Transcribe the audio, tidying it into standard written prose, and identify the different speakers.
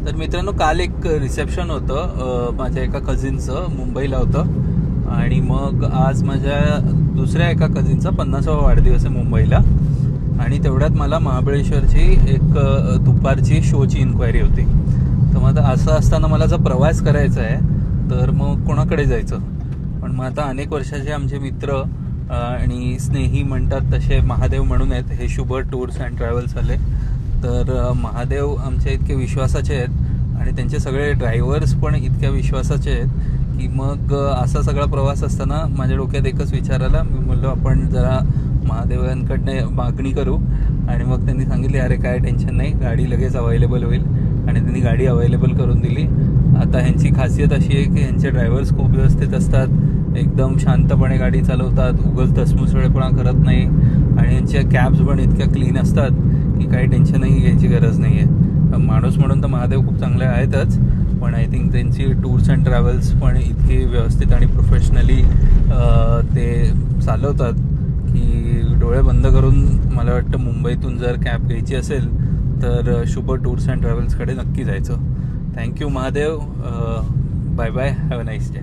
Speaker 1: तर मित्रांनो, काल एक रिसेप्शन होतं माझ्या एका कझिनचं, मुंबईला होतं. आणि मग आज माझ्या दुसऱ्या एका कझिनचा 50वा वाढदिवस आहे मुंबईला. आणि तेवढ्यात मला महाबळेश्वरची एक दुपारची शोची इन्क्वायरी होती. तर मग असं असताना मला जर प्रवास करायचा आहे तर मग कोणाकडे जायचं. पण मग आता अनेक वर्षाचे आमचे मित्र आणि स्नेही म्हणतात तसे महादेव म्हणून आहेत, हे शुभ टूर्स अँड ट्रॅव्हल्सवाले. तर महादेव आमच्या इतके विश्वासाचे आहेत आणि त्यांचे सगळे ड्रायव्हर्स पण इतक्या विश्वासाचे आहेत की मग असा सगळा प्रवास असताना माझ्या डोक्यात एकच विचार आला. मी बोललो आपण जरा महादेवांकडनं मागणी करू. आणि मग त्यांनी सांगितले अरे काय टेन्शन नाही, गाडी लगेच अवेलेबल होईल. आणि त्यांनी गाडी अवेलेबल करून दिली. आता ह्यांची खासियत अशी आहे की ह्यांचे ड्रायव्हर्स खूप व्यवस्थित असतात, एकदम शांतपणे गाडी चालवतात, उगाच धसमुसळेपणा करत नाही. आणि यांच्या कॅब्स पण इतक्या क्लीन असतात की काही टेन्शनही घ्यायची गरज नाही आहे. माणूस म्हणून तर महादेव खूप चांगले आहेतच, पण आय थिंक त्यांची टूर्स अँड ट्रॅव्हल्स पण इतकी व्यवस्थित आणि प्रोफेशनली ते चालवतात की डोळे बंद करून मला वाटतं मुंबईतून जर कॅब घ्यायची असेल तर शुभ टूर्स अँड ट्रॅव्हल्सकडे नक्की जायचं. Thank you Mahadev. Bye bye, have a nice day.